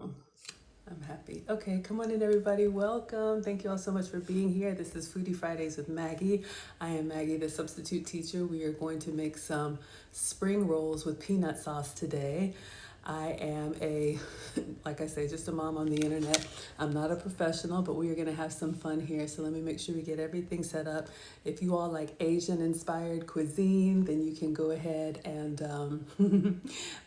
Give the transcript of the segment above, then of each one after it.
I'm happy. Okay, come on in everybody. Welcome. Thank you all so much for being here. This is Foodie Fridays with Maggie. I am Maggie, the substitute teacher. We are going to make some spring rolls with peanut sauce today. I am like I say, just a mom on the internet. I'm not a professional, but we are going to have some fun here. So let me make sure we get everything set up. If you all like Asian-inspired cuisine, then you can go ahead and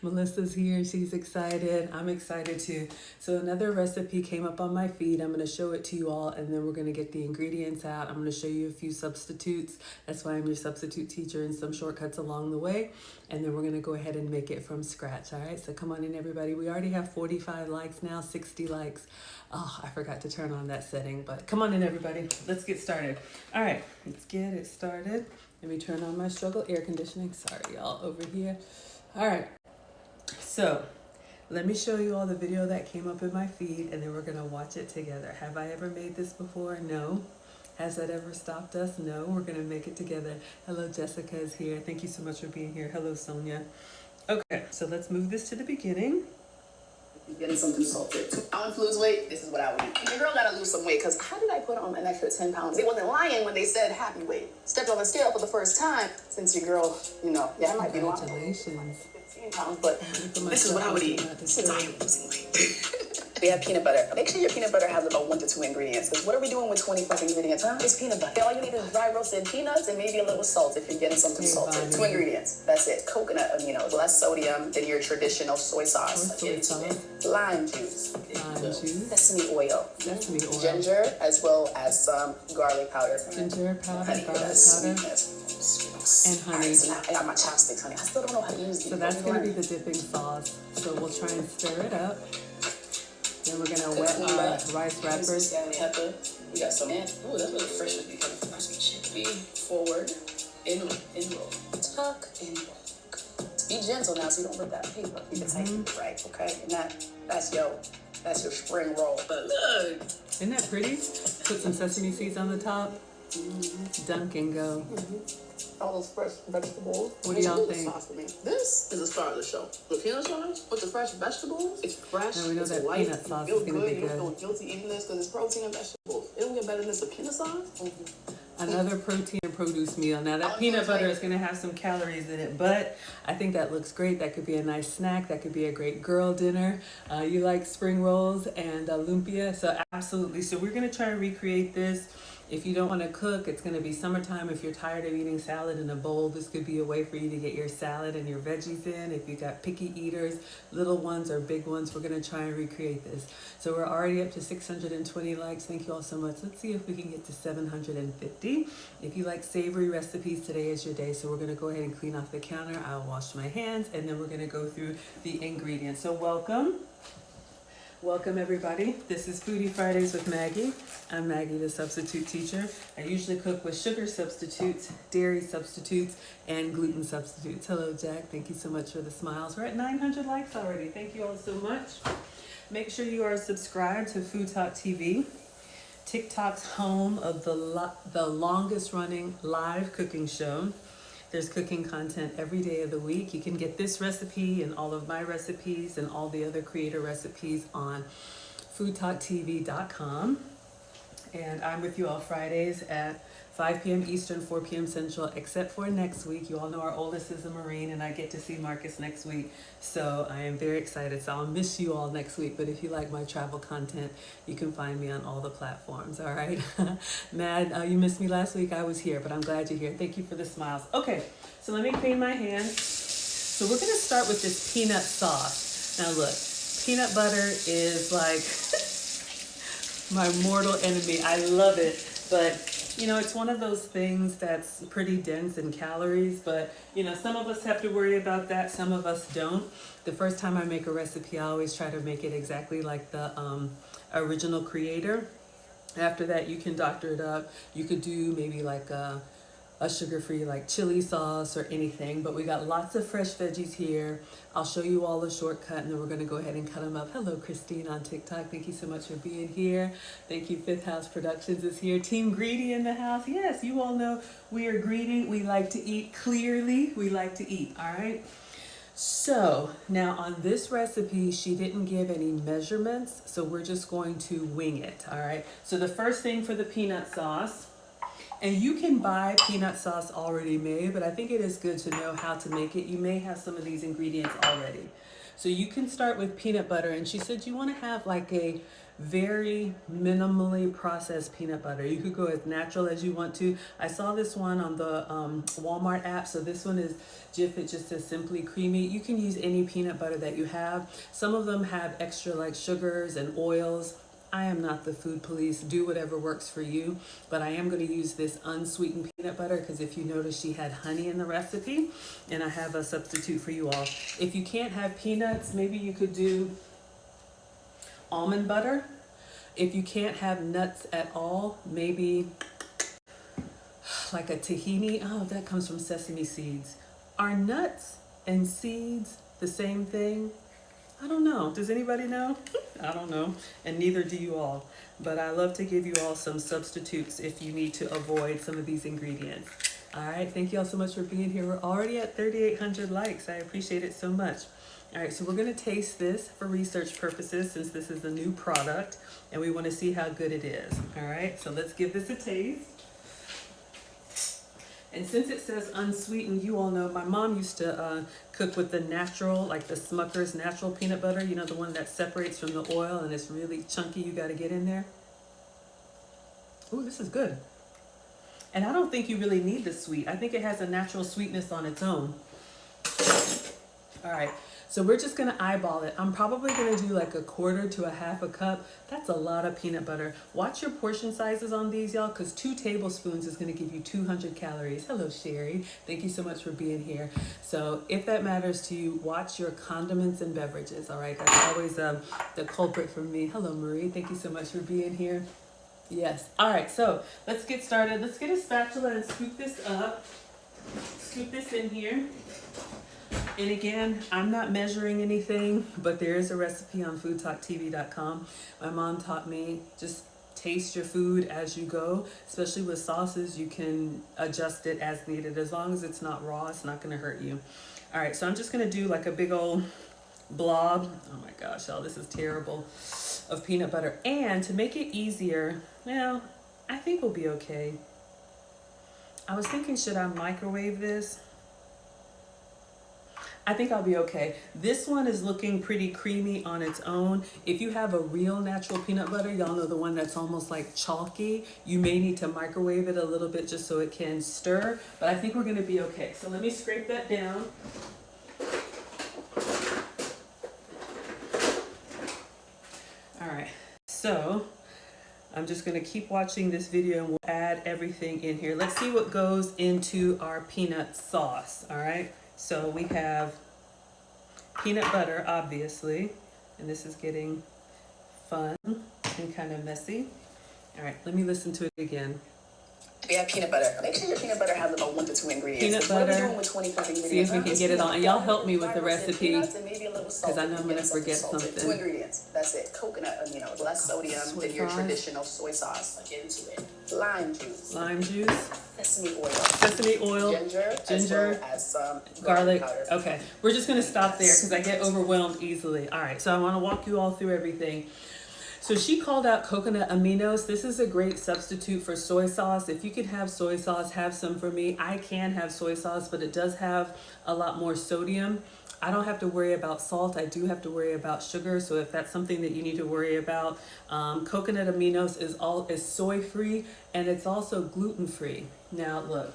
Melissa's here. She's excited. I'm excited too. So another recipe came up on my feed. I'm going to show it to you all, and then we're going to get the ingredients out. I'm going to show you a few substitutes. That's why I'm your substitute teacher, and some shortcuts along the way. And then we're going to go ahead and make it from scratch. All right, so come on in everybody. We already have 45 likes now, 60 likes. Oh, I forgot to turn on that setting, but come on in everybody. Let's get started. All right, let's get it started. Let me turn on my struggle air conditioning. Sorry, y'all, over here. All right, so let me show you all the video that came up in my feed, and then we're going to watch it together. Have I ever made this before? No. Has that ever stopped us? No. We're going to make it together. Hello, Jessica is here. Thank you so much for being here. Hello, Sonia. Okay, so let's move this to the beginning. You're getting something salted. I want to lose weight. This is what I would eat. Your girl got to lose some weight, because how did I put on an extra 10 pounds? They wasn't lying when they said happy weight. Stepped on the scale for the first time since your girl, I might be lying. Congratulations. 15 pounds, but this is what I would eat since I am losing weight. We have peanut butter. Make sure your peanut butter has about 1 to 2 ingredients. Because what are we doing with 20 plus ingredients? It's peanut butter. All you need is dry roasted peanuts and maybe a little salt if you're getting something salted. 2 ingredients. That's it. Coconut aminos, less sodium than your traditional soy sauce. Lime juice. Sesame oil. Ginger, as well as some garlic powder. Ginger powder, honey, garlic powder. And honey. Right, so now I got my chopsticks, honey. I still don't know how to use these. So that's going to be the dipping sauce. So we'll try and stir it up. Then we're going to wet our rice wrappers. Pepper. We got some. Oh, that's really fresh. Be forward. In roll. Tuck and roll. Be gentle now so you don't rip that paper. You can take it right, okay? And that's your spring roll. But look. Isn't that pretty? Put some sesame seeds on the top. Dunk and go. All those fresh vegetables. What do y'all think? This is the star of the show. The peanut sauce with the fresh vegetables. It's fresh. And we know that light, peanut sauce is going to be good. You don't feel guilty eating this because it's protein and vegetables. It don't get better than this. The peanut sauce. Another protein and produce meal. Now that peanut butter is going to have some calories in it, but I think that looks great. That could be a nice snack. That could be a great girl dinner. You like spring rolls and lumpia, so absolutely. So we're going to try and recreate this. If you don't want to cook, it's going to be summertime. If you're tired of eating salad in a bowl, this could be a way for you to get your salad and your veggies in. If you got picky eaters, little ones or big ones, we're going to try and recreate this. So we're already up to 620 likes. Thank you all so much. Let's see if we can get to 750. If you like savory recipes, today is your day. So we're going to go ahead and clean off the counter. I'll wash my hands, and then we're going to go through the ingredients. So welcome. Welcome everybody. This is Foodie Fridays with Maggie. I'm Maggie, the substitute teacher. I usually cook with sugar substitutes, dairy substitutes, and gluten substitutes. Hello Jack, thank you so much for the smiles. We're at 900 likes already. Thank you all so much. Make sure you are subscribed to FoodTokTV, TikTok's home of the longest running live cooking show. There's cooking content every day of the week. You can get this recipe and all of my recipes and all the other creator recipes on FoodTokTV.com. And I'm with you all Fridays at 5 p.m. Eastern, 4 p.m. Central, except for next week. You all know our oldest is a Marine, and I get to see Marcus next week. So I am very excited. So I'll miss you all next week. But if you like my travel content, you can find me on all the platforms. All right. Mad, you missed me last week. I was here, but I'm glad you're here. Thank you for the smiles. Okay, so let me clean my hands. So we're going to start with this peanut sauce. Now look, peanut butter is like my mortal enemy. I love it. But it's one of those things that's pretty dense in calories, but some of us have to worry about that. Some of us don't. The first time I make a recipe, I always try to make it exactly like the original creator. After that, you can doctor it up. You could do maybe like a sugar-free like chili sauce or anything, but we got lots of fresh veggies here. I'll show you all the shortcut, and then we're going to go ahead and cut them up. Hello, Christine on TikTok. Thank you so much for being here. Thank you. Fifth House Productions is here. Team Greedy in the house. Yes, you all know we are greedy. We like to eat clearly. We like to eat. All right. So now on this recipe, she didn't give any measurements, so we're just going to wing it, all right? So the first thing for the peanut sauce, and you can buy peanut sauce already made, but I think it is good to know how to make it. You may have some of these ingredients already. So you can start with peanut butter, and she said you want to have like a very minimally processed peanut butter. You could go as natural as you want to. I saw this one on the Walmart app, so this one is Jif. It just says Simply Creamy. You can use any peanut butter that you have. Some of them have extra like sugars and oils. I am not the food police. Do whatever works for you, but I am going to use this unsweetened peanut butter because if you notice, she had honey in the recipe, and I have a substitute for you all. If you can't have peanuts, maybe you could do almond butter. If you can't have nuts at all, maybe like a tahini. Oh, that comes from sesame seeds. Are nuts and seeds the same thing? I don't know. Does anybody know? I don't know. And neither do you all. But I love to give you all some substitutes if you need to avoid some of these ingredients. All right. Thank you all so much for being here. We're already at 3,800 likes. I appreciate it so much. All right. So we're going to taste this for research purposes since this is a new product and we want to see how good it is. All right. So let's give this a taste. And since it says unsweetened, you all know my mom used to cook with the natural, like the Smucker's natural peanut butter, you know, the one that separates from the oil and it's really chunky. You got to get in there. Ooh, this is good. And I don't think you really need the sweet. I think it has a natural sweetness on its own. All right. So we're just going to eyeball it. I'm probably going to do like a quarter to a half a cup. That's a lot of peanut butter. Watch your portion sizes on these, y'all, because 2 tablespoons is going to give you 200 calories. Hello, Sherry. Thank you so much for being here. So if that matters to you, watch your condiments and beverages, all right? That's always the culprit for me. Hello, Marie. Thank you so much for being here. Yes. All right, so let's get started. Let's get a spatula and scoop this up. Scoop this in here. And again, I'm not measuring anything, but there is a recipe on FoodTokTV.com. My mom taught me just taste your food as you go, especially with sauces. You can adjust it as needed. As long as it's not raw, it's not going to hurt you. All right, so I'm just going to do like a big old blob. Oh my gosh, y'all, this is terrible, of peanut butter. And to make it easier, well, I think we'll be okay. I was thinking, should I microwave this? I think I'll be okay. This one is looking pretty creamy on its own. If you have a real natural peanut butter, y'all know the one that's almost like chalky, you may need to microwave it a little bit just so it can stir, but I think we're gonna be okay. So let me scrape that down. All right, so I'm just gonna keep watching this video and we'll add everything in here. Let's see what goes into our peanut sauce, all right? So we have peanut butter, obviously, and this is getting fun and kind of messy. All right, let me listen to it again. We have peanut butter. Make sure your peanut butter has about 1 to 2 ingredients. Peanut butter. What are we doing with 20 plus ingredients? See if we can get it on. And y'all help me with the recipe because I know I'm going to forget something. 2 ingredients. That's it. Coconut aminos. Less sodium than your traditional soy sauce. Get into it. Lime juice. Lime juice. Sesame oil. Sesame oil. Ginger. As some garlic. powder. Okay. We're just going to stop there because I get overwhelmed easily. All right. So I want to walk you all through everything. So she called out coconut aminos. This is a great substitute for soy sauce. If you can have soy sauce, have some for me. I can have soy sauce, but it does have a lot more sodium. I don't have to worry about salt. I do have to worry about sugar. So if that's something that you need to worry about, coconut aminos is soy-free and it's also gluten-free. Now look,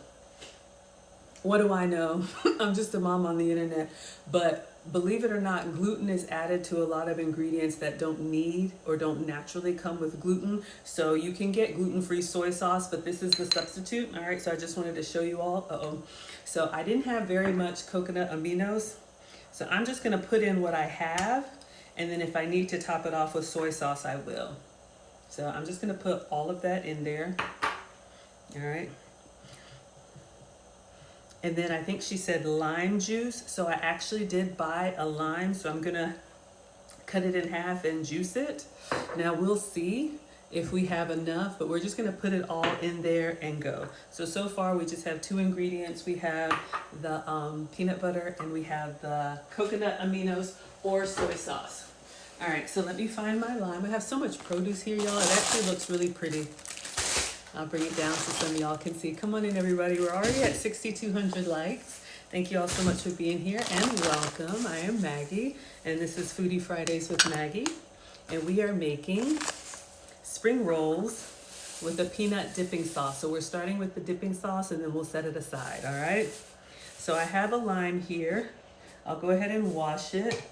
what do I know? I'm just a mom on the internet, but believe it or not, gluten is added to a lot of ingredients that don't need or don't naturally come with gluten. So you can get gluten-free soy sauce, but this is the substitute. All right, so I just wanted to show you all. So I didn't have very much coconut aminos. So I'm just gonna put in what I have, and then if I need to top it off with soy sauce, I will. So I'm just gonna put all of that in there. All right. And then I think she said lime juice. So I actually did buy a lime. So I'm gonna cut it in half and juice it. Now we'll see if we have enough, but we're just gonna put it all in there and go. So far we just have 2 ingredients. We have the peanut butter and we have the coconut aminos or soy sauce. All right, so let me find my lime. I have so much produce here, y'all. It actually looks really pretty. I'll bring it down so some of y'all can see. Come on in, everybody. We're already at 6,200 likes. Thank you all so much for being here and welcome. I am Maggie and this is Foodie Fridays with Maggie. And we are making spring rolls with a peanut dipping sauce. So we're starting with the dipping sauce and then we'll set it aside, all right? So I have a lime here. I'll go ahead and wash it.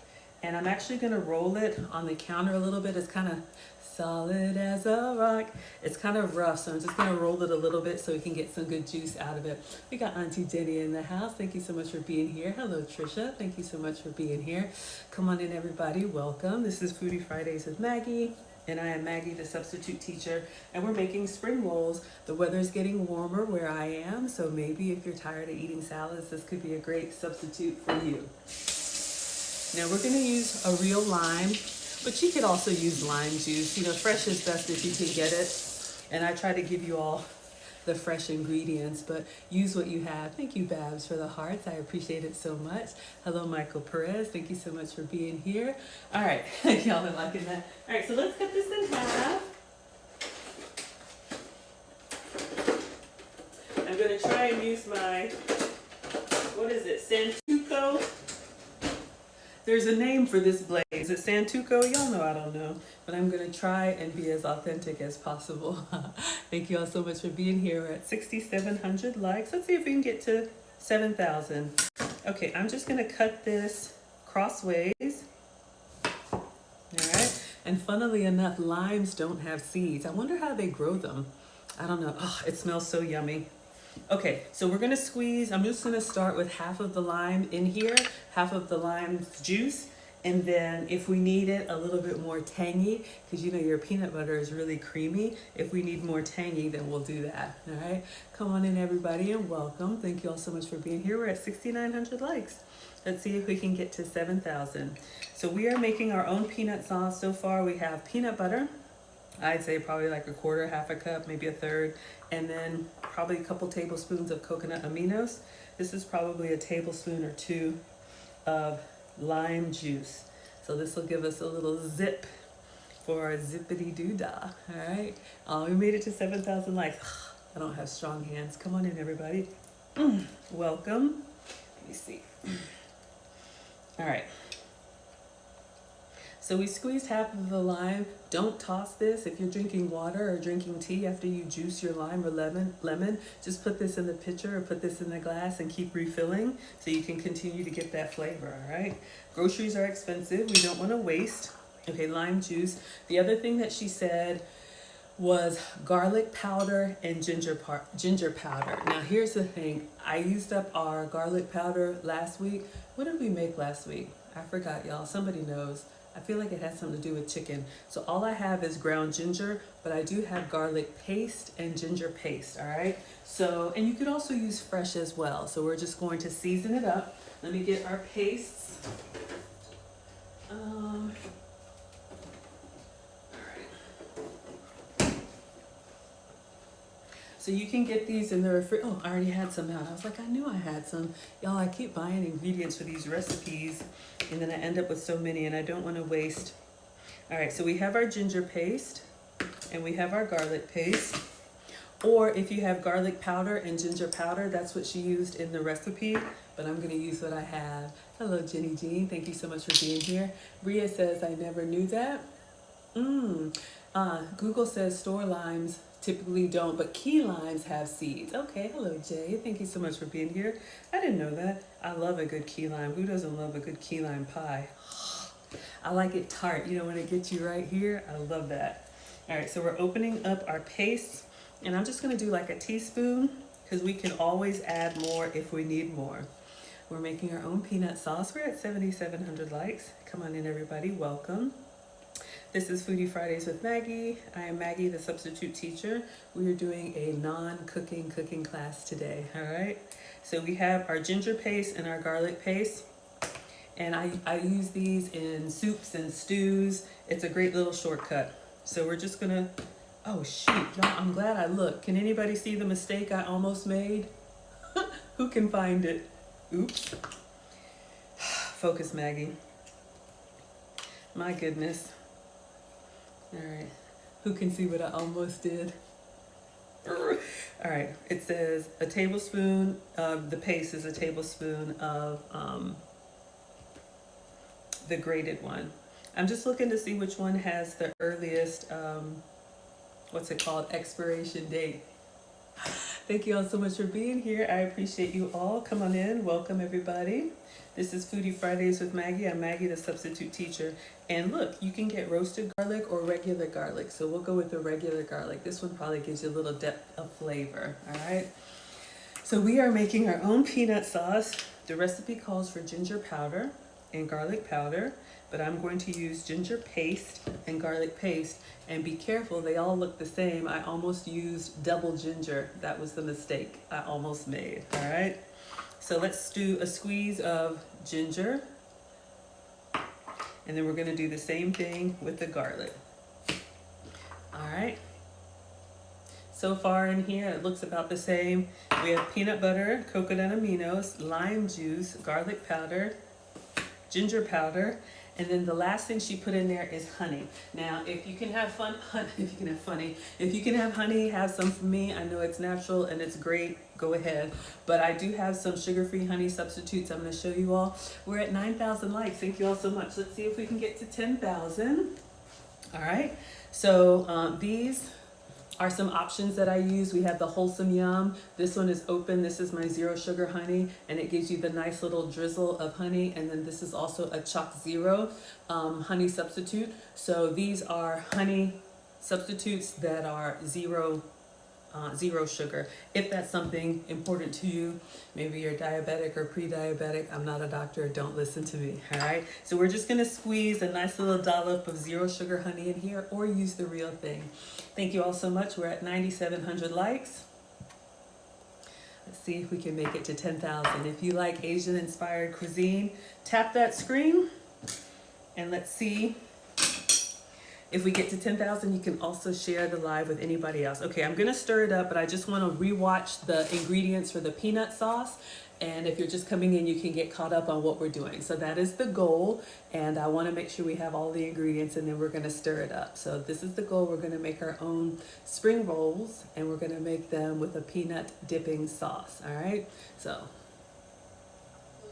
And I'm actually gonna roll it on the counter a little bit. It's kind of solid as a rock. It's kind of rough, so I'm just gonna roll it a little bit so we can get some good juice out of it. We got Auntie Jenny in the house. Thank you so much for being here. Hello, Trisha. Thank you so much for being here. Come on in, everybody. Welcome. This is Foodie Fridays with Maggie, and I am Maggie, the substitute teacher, and we're making spring rolls. The weather's getting warmer where I am, so maybe if you're tired of eating salads, this could be a great substitute for you. Now we're gonna use a real lime, but you could also use lime juice. You know, fresh is best if you can get it. And I try to give you all the fresh ingredients, but use what you have. Thank you, Babs, for the hearts. I appreciate it so much. Hello, Michael Perez. Thank you so much for being here. All right, y'all are liking that. All right, so let's cut this in half. I'm gonna try and use my, what is it, Santuco? There's a name for this blade. Is it Santuco? Y'all know I don't know. But I'm going to try and be as authentic as possible. Thank you all so much for being here. We're at 6,700 likes. Let's see if we can get to 7,000. Okay, I'm just going to cut this crossways. All right. And funnily enough, limes don't have seeds. I wonder how they grow them. I don't know. Oh, it smells so yummy. Okay, so we're gonna squeeze. I'm just gonna start with half of the lime in here, half of the lime juice, and then if we need it a little bit more tangy, because you know your peanut butter is really creamy, if we need more tangy, then we'll do that. All right, come on in, everybody, and welcome. Thank you all so much for being here. We're at 6,900 likes. Let's see if we can get to 7,000. So we are making our own peanut sauce. So far we have peanut butter. I'd say probably like a quarter, half a cup, maybe a third, and then probably a couple tablespoons of coconut aminos. This is probably a tablespoon or 2 of lime juice. So this will give us a little zip for our zippity-doo-dah, all right? We made it to 7,000 likes. I don't have strong hands. Come on in, everybody. Welcome. Let me see. All right. So we squeezed half of the lime. Don't toss this. If you're drinking water or drinking tea after you juice your lime or lemon, just put this in the pitcher or put this in the glass and keep refilling so you can continue to get that flavor, all right? Groceries are expensive. We don't want to waste. Okay, lime juice. The other thing that she said was garlic powder and ginger powder. Now here's the thing. I used up our garlic powder last week. What did we make last week? I forgot, y'all. Somebody knows. I feel like it has something to do with chicken. So all I have is ground ginger, but I do have garlic paste and ginger paste, all right? So, and you could also use fresh as well. So we're just going to season it up. Let me get our pastes. All right. So you can get these in the refrigerator. Oh, I already had some out. I was like, I knew I had some. Y'all, I keep buying ingredients for these recipes, and then I end up with so many, and I don't want to waste. All right, so we have our ginger paste, and we have our garlic paste. Or if you have garlic powder and ginger powder, that's what she used in the recipe, but I'm gonna use what I have. Hello, Jenny Jean, thank you so much for being here. Bria says, I never knew that. Google says store limes typically don't, but key limes have seeds. Okay, hello Jay, thank you so much for being here. I didn't know that. I love a good key lime. Who doesn't love a good key lime pie? I like it tart, you know, when it gets you right here. I love that. All right, so we're opening up our paste, and I'm just gonna do like a teaspoon because we can always add more if we need more. We're making our own peanut sauce. We're at 7,700 likes. Come on in, everybody, welcome. This is Foodie Fridays with Maggie. I am Maggie, the substitute teacher. We are doing a non-cooking cooking class today, all right? So we have our ginger paste and our garlic paste, and I use these in soups and stews. It's a great little shortcut. So we're just gonna Oh shoot, y'all, I'm glad I looked. Can anybody see the mistake I almost made? Who can find it? Oops. Focus, Maggie. My goodness. All right. Who can see what I almost did? All right. It says a tablespoon of the paste is a tablespoon of the grated one. I'm just looking to see which one has the earliest, what's it called, expiration date. Thank you all so much for being here. I appreciate you all. Come on in. Welcome, everybody. This is Foodie Fridays with Maggie. I'm Maggie, the substitute teacher. And look, you can get roasted garlic or regular garlic. So we'll go with the regular garlic. This one probably gives you a little depth of flavor. All right. So we are making our own peanut sauce. The recipe calls for ginger powder and garlic powder, but I'm going to use ginger paste and garlic paste. And be careful, they all look the same. I almost used double ginger. That was the mistake I almost made. All right. So let's do a squeeze of ginger. And then we're going to do the same thing with the garlic. All right. So far in here, it looks about the same. We have peanut butter, coconut aminos, lime juice, garlic powder, ginger powder, and then the last thing she put in there is honey. Now, if you can have honey, have some for me. I know it's natural and it's great. Go ahead. But I do have some sugar-free honey substitutes I'm going to show you all. We're at 9,000 likes. Thank you all so much. Let's see if we can get to 10,000. All right. So these are some options that I use. We have the Wholesome Yum. This one is open. This is my zero sugar honey, and it gives you the nice little drizzle of honey. And then this is also a Choc Zero honey substitute. So these are honey substitutes that are zero sugar. If that's something important to you, maybe you're diabetic or pre-diabetic, I'm not a doctor, don't listen to me, all right? So we're just gonna squeeze a nice little dollop of zero sugar honey in here, or use the real thing. Thank you all so much. We're at 9,700 likes. Let's see if we can make it to 10,000. If you like Asian-inspired cuisine, tap that screen, and let's see. If we get to 10,000, you can also share the live with anybody else. Okay, I'm gonna stir it up, but I just wanna rewatch the ingredients for the peanut sauce. And if you're just coming in, you can get caught up on what we're doing. So that is the goal. And I wanna make sure we have all the ingredients, and then we're gonna stir it up. So this is the goal. We're gonna make our own spring rolls, and we're gonna make them with a peanut dipping sauce, all right? So.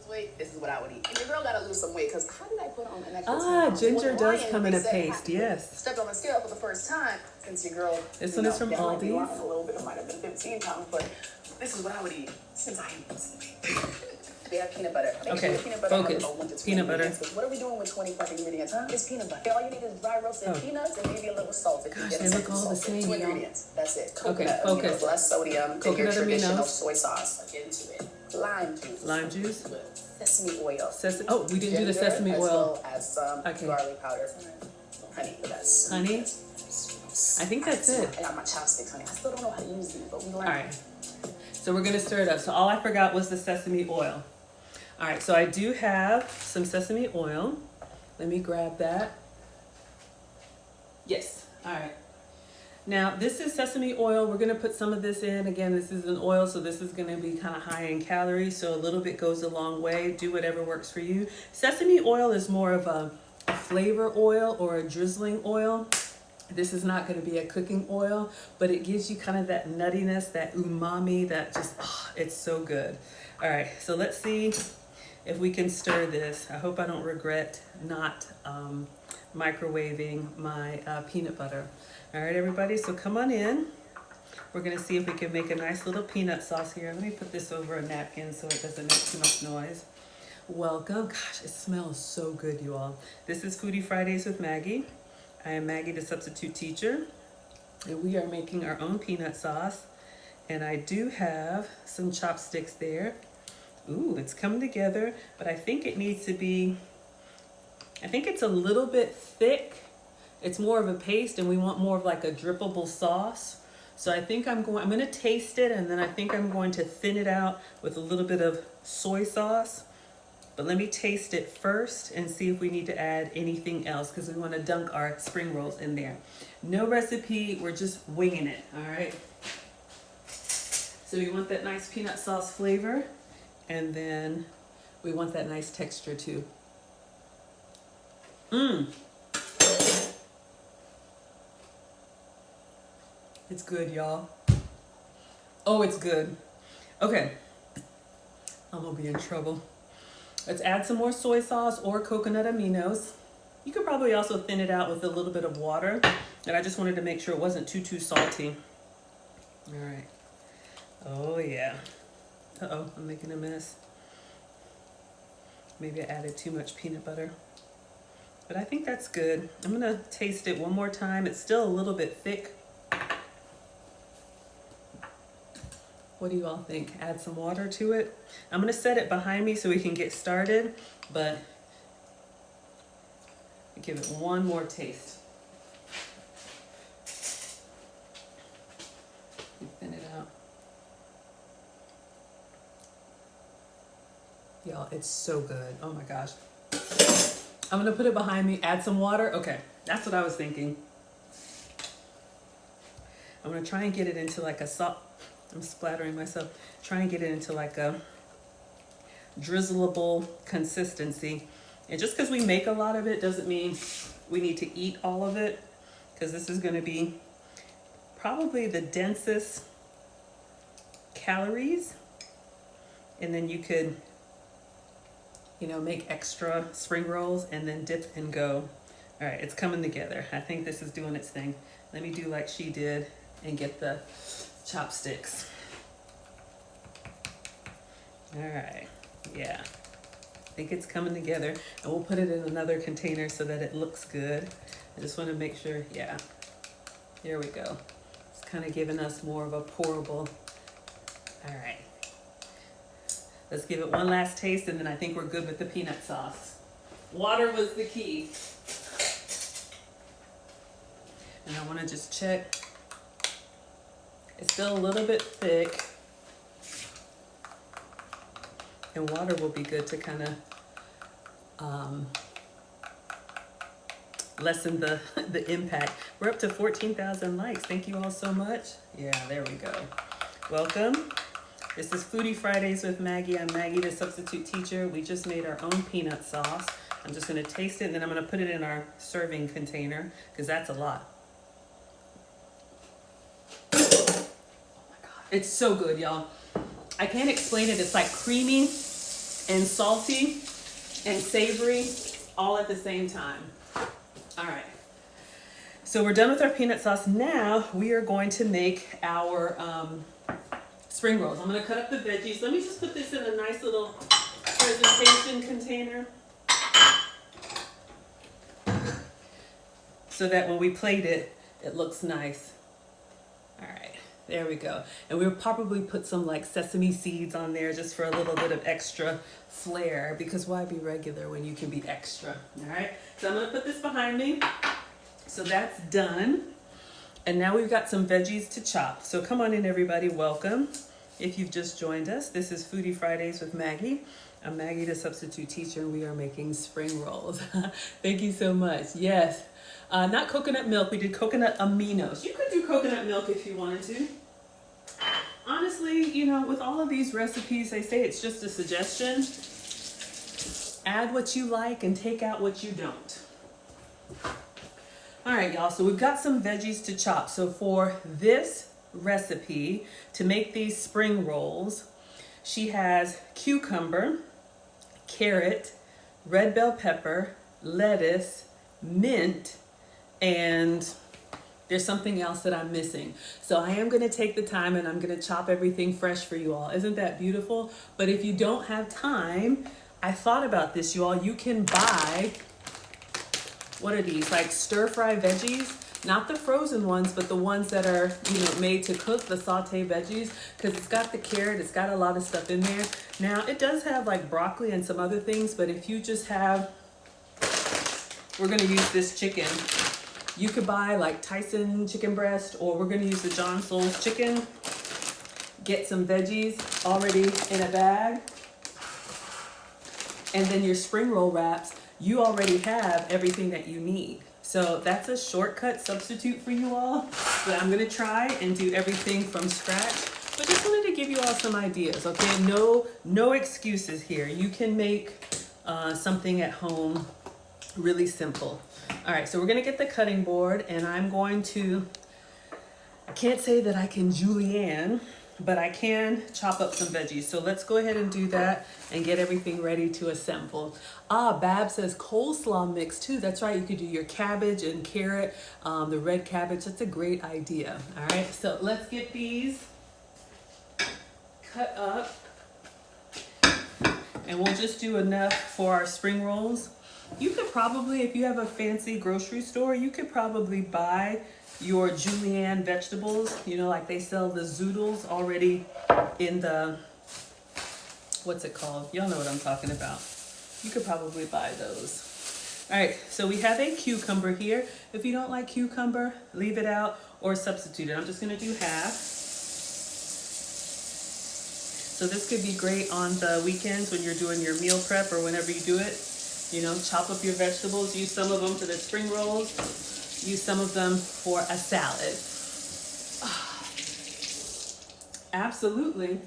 Weight, this is what I would eat. And your girl gotta lose some weight, because how did I put on an extra ginger does come in a paste, yes. Stepped on the scale for the first time since your girl. This one is from Aldi's. A little bit, it might have been 15 pounds, but this is what I would eat since I ain't losing weight. We have peanut butter. Okay, focus. Peanut butter. What are we doing with 20 plus ingredients, huh? It's peanut butter. All you need is dry roasted peanuts and maybe a little salt. Gosh, they look all the same. 2 ingredients. That's it. Okay, focus. Less sodium. Coconut traditional aminos. soy sauce. Get into it. Lime juice. Lime juice. Sesame oil. Oh, we didn't do the sesame oil. As well as some garlic powder. Honey, but that's honey. I think that's it. I got my chopsticks, honey. I still don't know how to use these, but we learned. All right. So we're gonna stir it up. So all I forgot was the sesame oil. All right. So I do have some sesame oil. Let me grab that. Yes. All right. Now, this is sesame oil. We're going to put some of this in. Again, this is an oil, so this is going to be kind of high in calories, so a little bit goes a long way. Do whatever works for you. Sesame oil is more of a flavor oil or a drizzling oil. This is not going to be a cooking oil, but it gives you kind of that nuttiness, that umami, that just, it's so good. All right, so let's see if we can stir this. I hope I don't regret not microwaving my peanut butter. All right, everybody, so come on in. We're gonna see if we can make a nice little peanut sauce here. Let me put this over a napkin so it doesn't make too much noise. Welcome. Gosh, it smells so good, you all. This is Foodie Fridays with Maggie. I am Maggie, the substitute teacher, and we are making our own peanut sauce. And I do have some chopsticks there. Ooh, it's coming together, but I think it needs to be, I think it's a little bit thick. It's more of a paste, and we want more of like a drippable sauce. So I think I'm going to taste it, and then I think I'm going to thin it out with a little bit of soy sauce. But let me taste it first and see if we need to add anything else, because we want to dunk our spring rolls in there. No recipe, we're just winging it, all right? So we want that nice peanut sauce flavor, and then we want that nice texture too. It's good, y'all. Oh, it's good. Okay, I'm gonna be in trouble. Let's add some more soy sauce or coconut aminos. You could probably also thin it out with a little bit of water, and I just wanted to make sure it wasn't too salty. All right. Oh yeah. Uh-oh, I'm making a mess. Maybe I added too much peanut butter, but I think that's good. I'm gonna taste it one more time. It's still a little bit thick. What do you all think? Add some water to it. I'm gonna set it behind me so we can get started, but give it one more taste. Thin it out. Y'all, it's so good. Oh my gosh. I'm gonna put it behind me, add some water. Okay, that's what I was thinking. I'm gonna try and get it into like a I'm splattering myself. Try and get it into like a drizzleable consistency. And just because we make a lot of it doesn't mean we need to eat all of it, because this is going to be probably the densest calories. And then you could, you know, make extra spring rolls and then dip and go. All right, it's coming together. I think this is doing its thing. Let me do like she did and get the chopsticks. All right, yeah, I think it's coming together, and we'll put it in another container so that it looks good. I just want to make sure, yeah, here we go. It's kind of giving us more of a pourable. All right, let's give it one last taste, and then I think we're good with the peanut sauce. Water was the key. And I want to just check. It's still a little bit thick, and water will be good to kind of lessen the impact. We're up to 14,000 likes. Thank you all so much. Yeah, there we go. Welcome. This is Foodie Fridays with Maggie. I'm Maggie, the substitute teacher. We just made our own peanut sauce. I'm just going to taste it, and then I'm going to put it in our serving container, because that's a lot. It's so good, y'all. I can't explain it. It's like creamy and salty and savory all at the same time. All right. So we're done with our peanut sauce. Now we are going to make our spring rolls. I'm going to cut up the veggies. Let me just put this in a nice little presentation container so that when we plate it, it looks nice. All right. There we go. And we'll probably put some like sesame seeds on there just for a little bit of extra flair, because why be regular when you can be extra? All right. So I'm going to put this behind me. So that's done. And now we've got some veggies to chop. So come on in, everybody. Welcome. If you've just joined us, this is Foodie Fridays with Maggie. I'm Maggie, the substitute teacher, and we are making spring rolls. Thank you so much. Yes. Not coconut milk. We did coconut aminos. You could do coconut milk if you wanted to. Honestly, you know, with all of these recipes, they say it's just a suggestion. Add what you like and take out what you don't. All right, y'all. So we've got some veggies to chop. So for this recipe, to make these spring rolls, she has cucumber, carrot, red bell pepper, lettuce, mint, and there's something else that I'm missing. So I am going to take the time and I'm going to chop everything fresh for you all. Isn't that beautiful? But if you don't have time, I thought about this, you all. You can buy, what are these? Like stir-fry veggies. Not the frozen ones, but the ones that are, you know, made to cook, the sauté veggies, because it's got the carrot, it's got a lot of stuff in there. Now, it does have like broccoli and some other things, but if you just have, we're going to use this chicken. You could buy like Tyson chicken breast, or we're going to use the John Souls chicken. Get some veggies already in a bag. And then your spring roll wraps, you already have everything that you need. So that's a shortcut substitute for you all. But I'm gonna try and do everything from scratch. But just wanted to give you all some ideas, okay? No excuses here. You can make something at home really simple. All right, so we're gonna get the cutting board, and I'm going to, I can't say that I can julienne, but I can chop up some veggies. So let's go ahead and do that and get everything ready to assemble. Bab says coleslaw mix too. That's right, you could do your cabbage and carrot, the red cabbage. That's a great idea. All right, so let's get these cut up. And we'll just do enough for our spring rolls. You could probably, if you have a fancy grocery store, you could probably buy your julienne vegetables, you know, like they sell the zoodles already in the, what's it called? Y'all know what I'm talking about. You could probably buy those. All right, so we have a cucumber here. If you don't like cucumber, leave it out or substitute it. I'm just gonna do half. So this could be great on the weekends when you're doing your meal prep or whenever you do it. You know, chop up your vegetables, use some of them for the spring rolls, use some of them for a salad. Absolutely.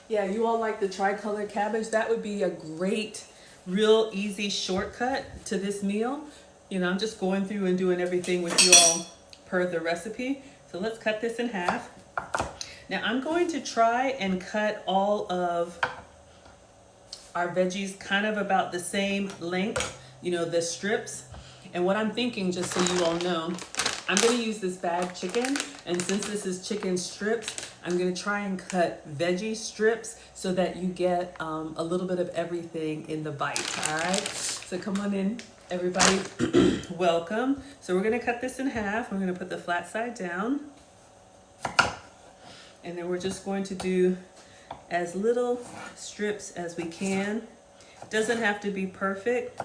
Yeah, you all like the tricolor cabbage. That would be a great, real easy shortcut to this meal. You know, I'm just going through and doing everything with you all per the recipe. So let's cut this in half. Now I'm going to try and cut all of our veggies kind of about the same length, you know, the strips. And what I'm thinking, just so you all know, I'm gonna use this bagged chicken, and since this is chicken strips, I'm gonna try and cut veggie strips so that you get a little bit of everything in the bite, all right? So come on in, everybody, welcome. So we're gonna cut this in half. We're gonna put the flat side down. And then we're just going to do as little strips as we can. Doesn't have to be perfect.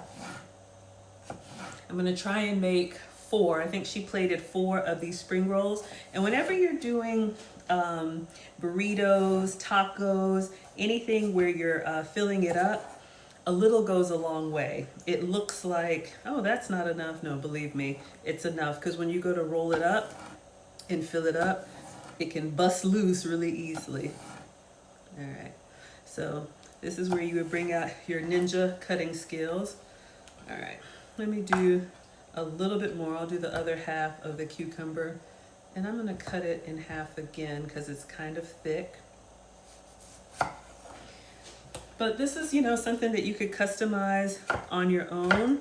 I'm gonna try and make 4. I think she plated 4 of these spring rolls. And whenever you're doing burritos, tacos, anything where you're filling it up, a little goes a long way. It looks like, oh, that's not enough. No, believe me, it's enough. Because when you go to roll it up and fill it up, it can bust loose really easily. All right, so this is where you would bring out your ninja cutting skills. All right, let me do a little bit more. I'll do the other half of the cucumber, and I'm gonna cut it in half again because it's kind of thick. But this is, you know, something that you could customize on your own.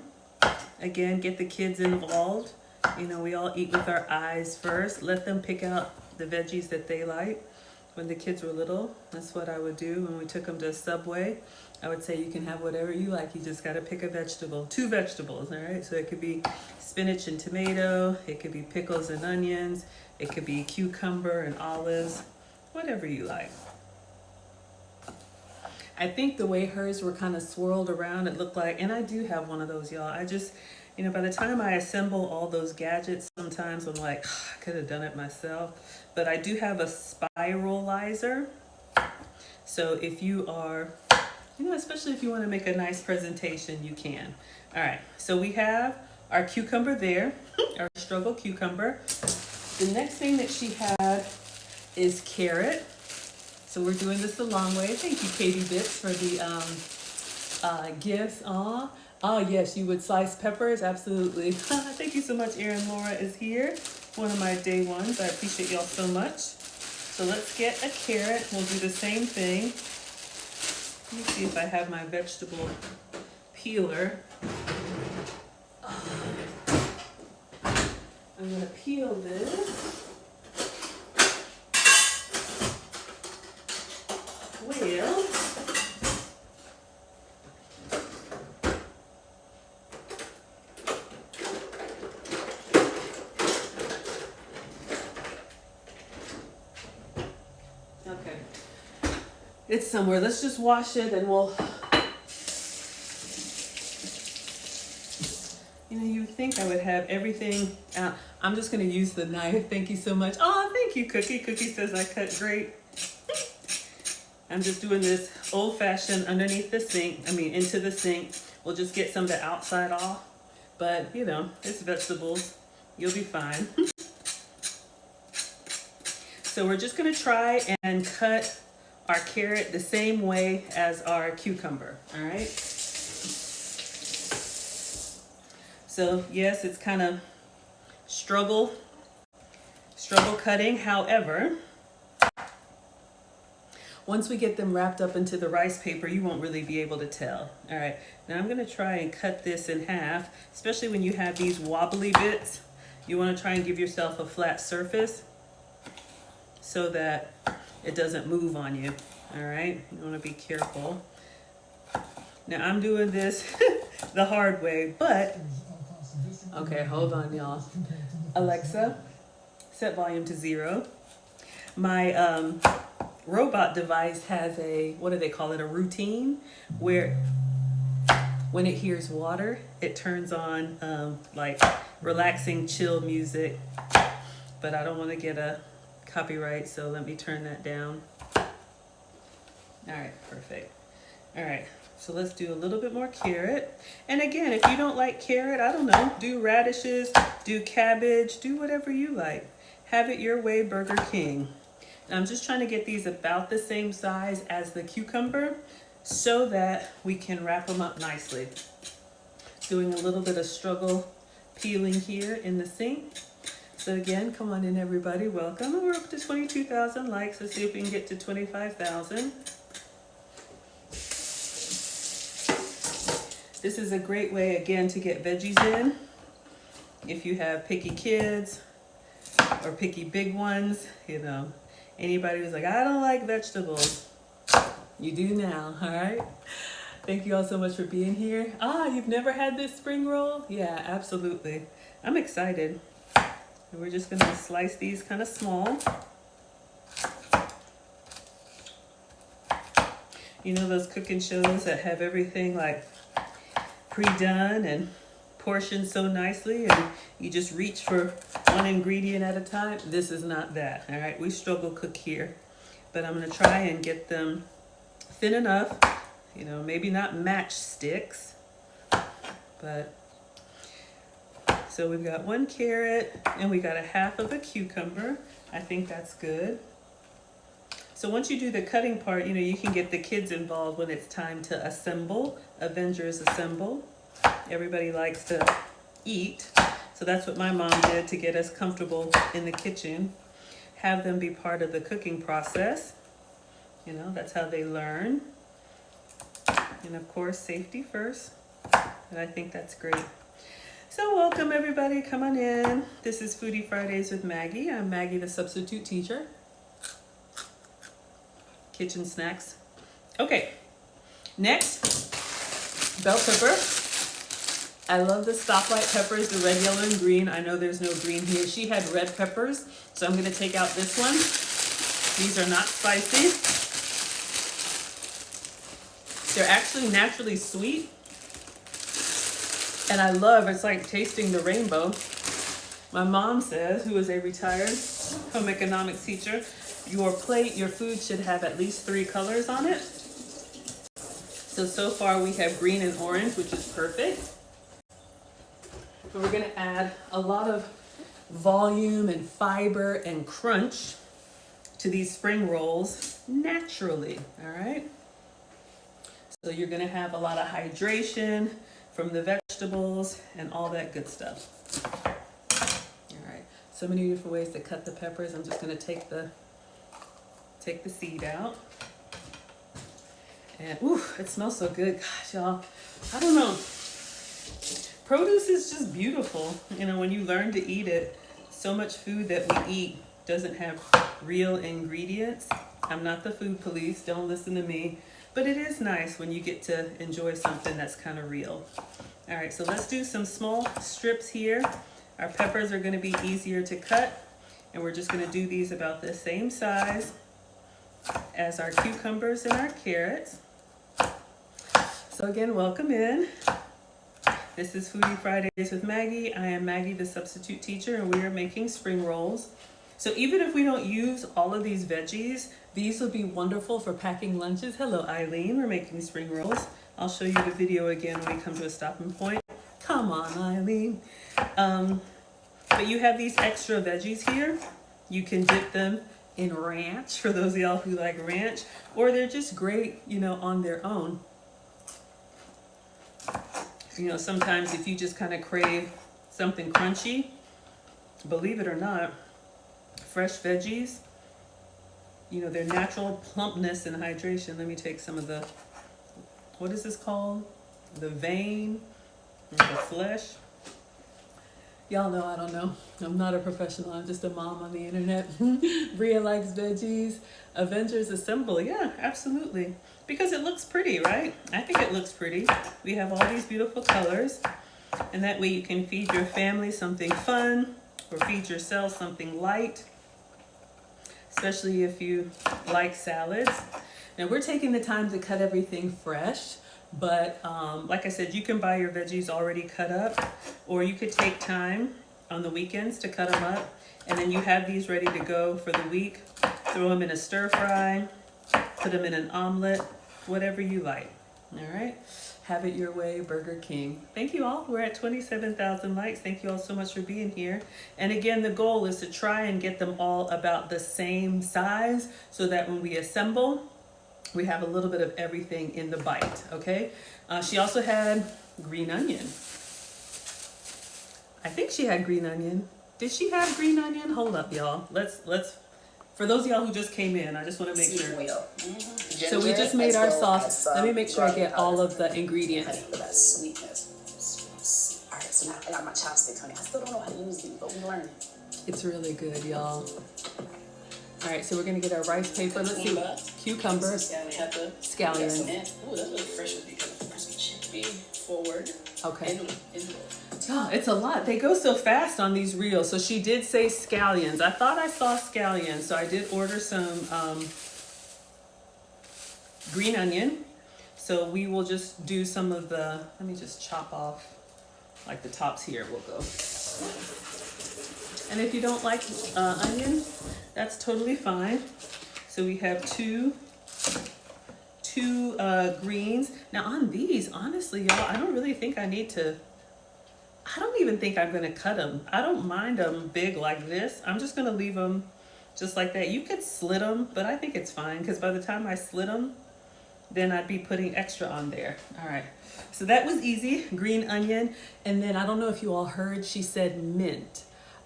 Again, get the kids involved. You know, we all eat with our eyes first. Let them pick out the veggies that they like. When the kids were little, that's what I would do. When we took them to Subway, I would say you can have whatever you like. You just got to pick a vegetable, 2 vegetables, all right? So it could be spinach and tomato. It could be pickles and onions. It could be cucumber and olives, whatever you like. I think the way hers were kind of swirled around, it looked like, and I do have one of those, y'all. I just, you know, by the time I assemble all those gadgets, sometimes I'm like, I could have done it myself. But I do have a spiralizer. So if you are, you know, especially if you want to make a nice presentation, you can. All right, so we have our cucumber there, our struggle cucumber. The next thing that she had is carrot. So we're doing this the long way. Thank you, Katie Bits, for the gifts. Oh yes, you would slice peppers, absolutely. Thank you so much. Erin Laura is here, one of my day ones. I appreciate y'all so much. So let's get a carrot. We'll do the same thing. Let me see if I have my vegetable peeler. I'm gonna peel this. Well, okay, it's somewhere. Let's just wash it and we'll, you know, you would think I would have everything out. I'm just gonna use the knife. Thank you so much. Oh, thank you, Cookie. Cookie says I cut great. I'm just doing this old-fashioned underneath the sink, into the sink. We'll just get some of the outside off, but you know, it's vegetables. You'll be fine. So we're just gonna try and cut our carrot the same way as our cucumber, all right? So yes, it's kind of struggle cutting. However, once we get them wrapped up into the rice paper, you won't really be able to tell. All right, now I'm gonna try and cut this in half, especially when you have these wobbly bits. You wanna try and give yourself a flat surface so that it doesn't move on you, all right? You wanna be careful. Now I'm doing this the hard way, but, okay, hold on y'all. Alexa, set volume to 0. My robot device has a, what do they call it, a routine, where when it hears water, it turns on like relaxing, chill music, but I don't want to get a copyright, so let me turn that down. All right, perfect. All right, so let's do a little bit more carrot. And again, if you don't like carrot, I don't know, do radishes, do cabbage, do whatever you like. Have it your way, Burger King. And I'm just trying to get these about the same size as the cucumber so that we can wrap them up nicely. Doing a little bit of struggle peeling here in the sink. So again, come on in everybody, welcome. We're up to 22,000 likes. Let's see if we can get to 25,000. This is a great way, again, to get veggies in. If you have picky kids or picky big ones, you know, anybody who's like, I don't like vegetables, you do now, all right? Thank you all so much for being here. You've never had this spring roll? Yeah, absolutely. I'm excited. And we're just gonna slice these kind of small. You know those cooking shows that have everything like pre-done and portioned so nicely and you just reach for one ingredient at a time? This is not that, all right? We struggle cook here, but I'm gonna try and get them thin enough, you know, maybe not matchsticks, but so we've got 1 carrot and we got a half of a cucumber. I think that's good. So once you do the cutting part, you know, you can get the kids involved when it's time to assemble. Avengers assemble. Everybody likes to eat. So that's what my mom did to get us comfortable in the kitchen. Have them be part of the cooking process. You know, that's how they learn. And of course, safety first. And I think that's great. So welcome everybody, come on in. This is Foodie Fridays with Maggie. I'm Maggie, the substitute teacher. Kitchen snacks. Okay, next, bell pepper. I love the stoplight peppers, the red, yellow, and green. I know there's no green here. She had red peppers, so I'm gonna take out this one. These are not spicy. They're actually naturally sweet. And I love, it's like tasting the rainbow. My mom says, who is a retired home economics teacher, your plate, your food should have at least 3 colors on it. So far we have green and orange, which is perfect. But we're gonna add a lot of volume and fiber and crunch to these spring rolls naturally, all right? So you're gonna have a lot of hydration from the vegetables and all that good stuff. All right, so many different ways to cut the peppers. I'm just gonna take the seed out. And ooh, it smells so good. Gosh, y'all, I don't know. Produce is just beautiful. You know, when you learn to eat it, so much food that we eat doesn't have real ingredients. I'm not the food police, don't listen to me. But it is nice when you get to enjoy something that's kind of real. All right, so let's do some small strips here. Our peppers are gonna be easier to cut, and we're just gonna do these about the same size as our cucumbers and our carrots. So again, welcome in. This is Foodie Fridays with Maggie. I am Maggie, the substitute teacher, and we are making spring rolls. So even if we don't use all of these veggies, these would be wonderful for packing lunches. Hello, Eileen. We're making spring rolls. I'll show you the video again when we come to a stopping point. Come on, Eileen. But you have these extra veggies here. You can dip them in ranch for those of y'all who like ranch, or they're just great, you know, on their own. You know, sometimes if you just kind of crave something crunchy, believe it or not, fresh veggies, you know, their natural plumpness and hydration. Let me take some of the, what is this called? The vein, the flesh. Y'all know I don't know. I'm not a professional. I'm just a mom on the internet. Bria likes veggies. Avengers Assemble. Yeah, absolutely. Because it looks pretty, right? I think it looks pretty. We have all these beautiful colors. And that way you can feed your family something fun or feed yourself something light, especially if you like salads. Now we're taking the time to cut everything fresh. But like I said, you can buy your veggies already cut up, or you could take time on the weekends to cut them up. And then you have these ready to go for the week. Throw them in a stir fry, put them in an omelet, whatever you like. All right. Have it your way, Burger King. Thank you all. We're at 27,000 likes. Thank you all so much for being here. And again, the goal is to try and get them all about the same size so that when we assemble, we have a little bit of everything in the bite, okay? She also had green onion. I think she had green onion. Did she have green onion? Hold up, y'all. Let's. For those of y'all who just came in, I just want to make sure. So we just made our sauce. Let me make sure I get all of the ingredients. For that sweetness. All right, so now I got my chopsticks, honey. I still don't know how to use these, but we're learning. It's really good, y'all. All right, so we're gonna get our rice paper. Let's see, cucumber, scallions. Ooh, that's really fresh with the crispy chickpea forward. Okay. Oh, it's a lot. They go so fast on these reels. So she did say scallions. I thought I saw scallions, so I did order some green onion. So we will just do some of the. Let me just chop off, like the tops here. We'll go. And if you don't like onion, that's totally fine. So we have two greens. Now on these, honestly, y'all, I don't really think I need to, I don't even think I'm gonna cut them. I don't mind them big like this. I'm just gonna leave them just like that. You could slit them, but I think it's fine because by the time I slit them, then I'd be putting extra on there. All right, so that was easy, green onion. And then I don't know if you all heard, she said mint.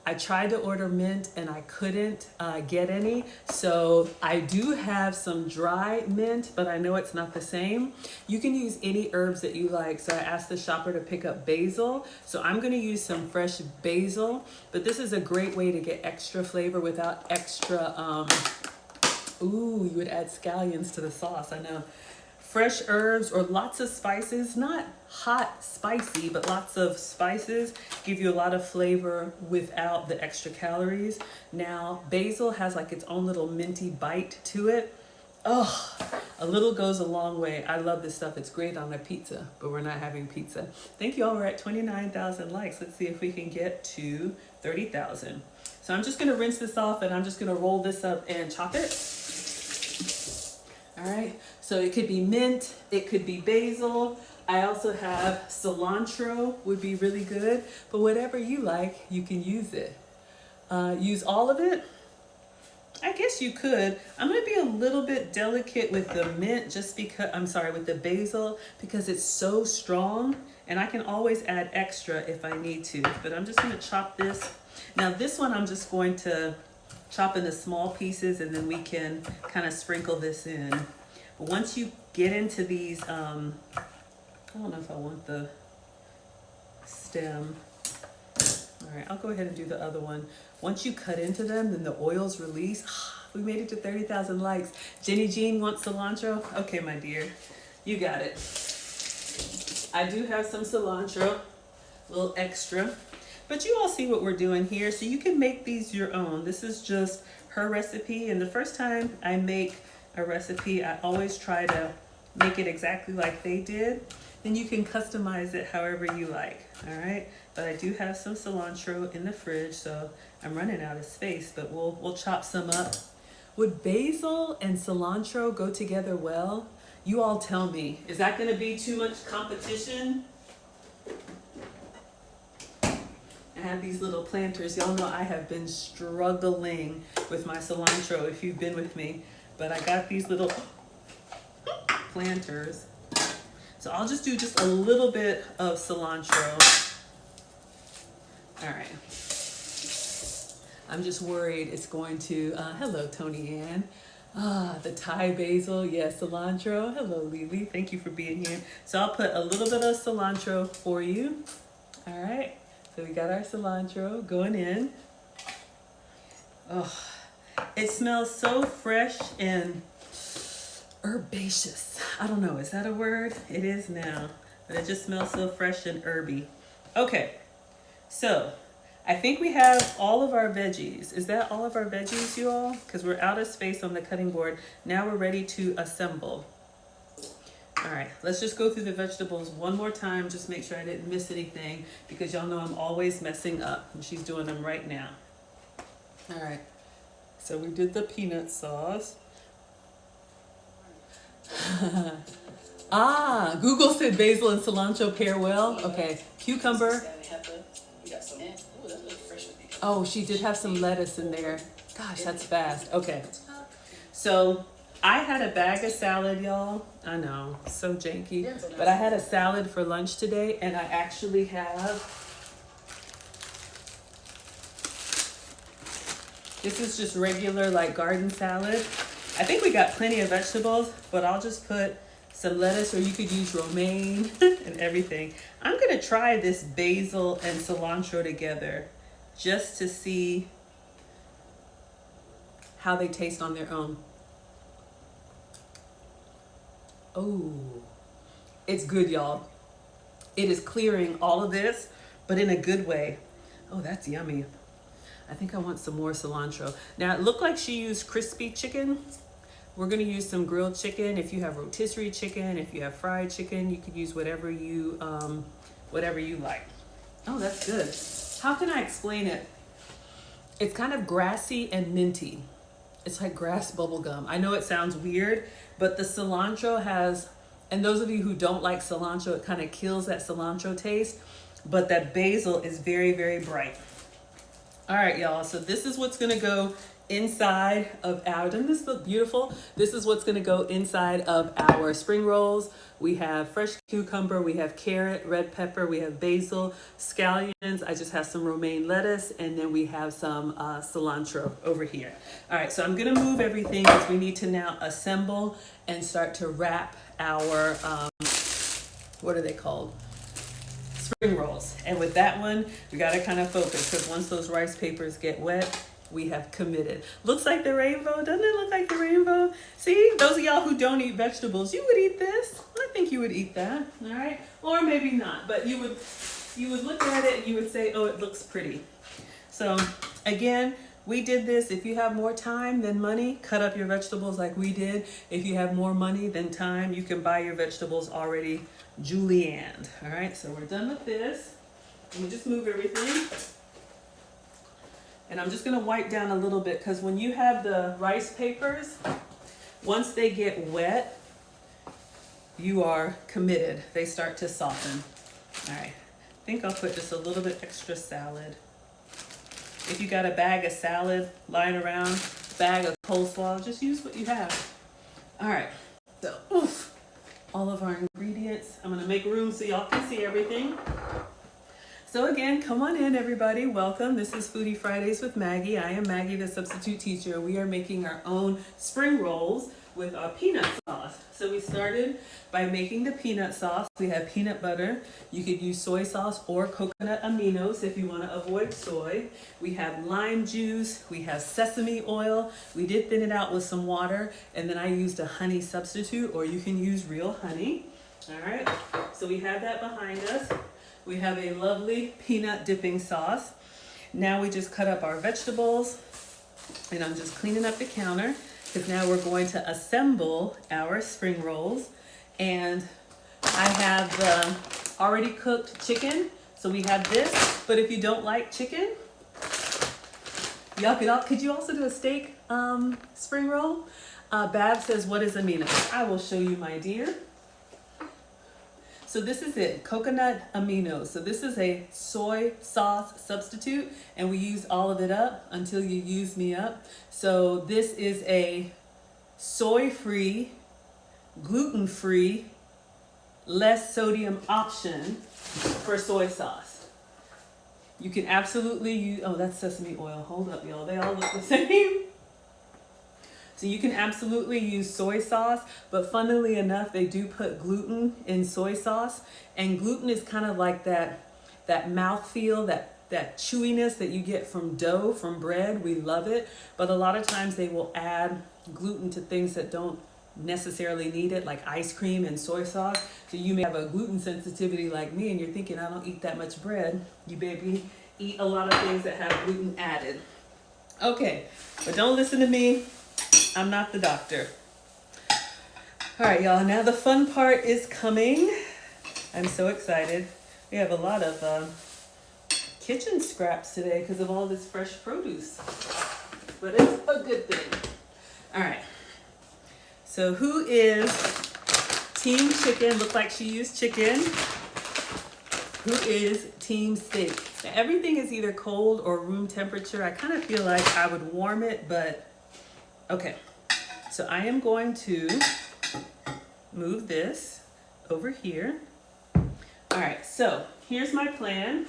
I tried to order mint and I couldn't get any. So I do have some dry mint, but I know it's not the same. You can use any herbs that you like. So I asked the shopper to pick up basil. So I'm gonna use some fresh basil, but this is a great way to get extra flavor without extra, ooh, you would add scallions to the sauce, I know. Fresh herbs or lots of spices, not hot spicy, but lots of spices give you a lot of flavor without the extra calories. Now, basil has like its own little minty bite to it. Oh, a little goes a long way. I love this stuff. It's great on a pizza, but we're not having pizza. Thank you all. We're at 29,000 likes. Let's see if we can get to 30,000. So I'm just gonna rinse this off and I'm just gonna roll this up and chop it. All right, so it could be mint, it could be basil. I also have cilantro, would be really good, but whatever you like, you can use it. Use all of it? I guess you could. I'm gonna be a little bit delicate with the mint just because, I'm sorry, with the basil, because it's so strong and I can always add extra if I need to, but I'm just gonna chop this. Now this one I'm just going to chop into small pieces and then we can kind of sprinkle this in. But once you get into these, I don't know if I want the stem. All right, I'll go ahead and do the other one. Once you cut into them, then the oils release. We made it to 30,000 likes. Jenny Jean wants cilantro. Okay, my dear, you got it. I do have some cilantro, a little extra. But you all see what we're doing here, so you can make these your own. This is just her recipe, and the first time I make a recipe, I always try to make it exactly like they did. Then you can customize it however you like, all right? but I do have some cilantro in the fridge, so I'm running out of space, but we'll chop some up. Would basil and cilantro go together well? You all tell me. Is that going to be too much competition? I have these little planters. Y'all know I have been struggling with my cilantro if you've been with me, but I got these little planters. So I'll just do just a little bit of cilantro. All right. I'm just worried it's going to, hello, Tony Ann. The Thai basil, yes, cilantro. Hello, Lily, thank you for being here. So I'll put a little bit of cilantro for you. All right, so we got our cilantro going in. Oh, it smells so fresh and herbaceous. I don't know, is that a word? It is now, but it just smells so fresh and herby. Okay, so I think we have all of our veggies. Is that all of our veggies, you all? Because we're out of space on the cutting board. Now we're ready to assemble. All right, let's just go through the vegetables one more time. Just make sure I didn't miss anything, because y'all know I'm always messing up, and she's doing them right now. All right, so we did the peanut sauce. Google said basil and cilantro pair well. Okay, cucumber. Oh, she did have some lettuce in there. Gosh, that's fast. Okay. So I had a bag of salad, y'all. I know, so janky. But I had a salad for lunch today, and I actually have, this is just regular like garden salad. I think we got plenty of vegetables, but I'll just put some lettuce, or you could use romaine and everything. I'm gonna try this basil and cilantro together just to see how they taste on their own. Oh, it's good, y'all. It is clearing all of this, but in a good way. Oh, that's yummy. I think I want some more cilantro. Now, it looked like she used crispy chicken. We're gonna use some grilled chicken. If you have rotisserie chicken, if you have fried chicken, you could use whatever you like. Oh, that's good. How can I explain it? It's kind of grassy and minty. It's like grass bubble gum. I know it sounds weird, but the cilantro has, and those of you who don't like cilantro, it kind of kills that cilantro taste, but that basil is very, very bright. All right, y'all, so this is what's gonna go inside of our, doesn't this look beautiful? This is what's gonna go inside of our spring rolls. We have fresh cucumber, we have carrot, red pepper, we have basil, scallions. I just have some romaine lettuce, and then we have some cilantro over here. All right, so I'm gonna move everything because we need to now assemble and start to wrap our, what are they called? Spring rolls. And with that one, we gotta kind of focus, because once those rice papers get wet, we have committed. Looks like the rainbow. Doesn't it look like the rainbow? See, those of y'all who don't eat vegetables, you would eat this. I think you would eat that, all right? Or maybe not, but you would look at it and you would say, oh, it looks pretty. So again, we did this. If you have more time than money, cut up your vegetables like we did. If you have more money than time, you can buy your vegetables already julienned. All right, so we're done with this. Let me just move everything. And I'm just gonna wipe down a little bit, because when you have the rice papers, once they get wet, you are committed. They start to soften. All right, I think I'll put just a little bit extra salad. If you got a bag of salad lying around, bag of coleslaw, just use what you have. All right, so all of our ingredients. I'm gonna make room so y'all can see everything. So again, come on in, everybody. Welcome. This is Foodie Fridays with Maggie. I am Maggie, the substitute teacher. We are making our own spring rolls with our peanut sauce. So we started by making the peanut sauce. We have peanut butter. You could use soy sauce or coconut aminos if you want to avoid soy. We have lime juice. We have sesame oil. We did thin it out with some water, and then I used a honey substitute, or you can use real honey. All right, so we have that behind us. We have a lovely peanut dipping sauce. Now we just cut up our vegetables, and I'm just cleaning up the counter, because now we're going to assemble our spring rolls. And I have the already cooked chicken. So So we have this, but if you don't like chicken, y'all could you also do a steak spring roll? Bab says, what is amino? I will show you, my dear. So this is it, coconut amino. So this is a soy sauce substitute, and we use all of it up until you use me up. So this is a soy-free, gluten-free, less sodium option for soy sauce. You can absolutely use, oh, that's sesame oil. Hold up, y'all. They all look the same. So you can absolutely use soy sauce, but funnily enough, they do put gluten in soy sauce, and gluten is kind of like that mouthfeel, that chewiness that you get from dough, from bread. We love it, but a lot of times they will add gluten to things that don't necessarily need it, like ice cream and soy sauce. So you may have a gluten sensitivity like me, and you're thinking, I don't eat that much bread. You baby eat a lot of things that have gluten added. Okay, but don't listen to me. I'm not the doctor. All right, y'all, now the fun part is coming. I'm so excited. We have a lot of kitchen scraps today because of all this fresh produce, but it's a good thing. All right, so who is team chicken? Look like she used chicken. Who is team steak? Now, everything is either cold or room temperature. I kind of feel like I would warm it, but okay. So I am going to move this over here. All right, so here's my plan.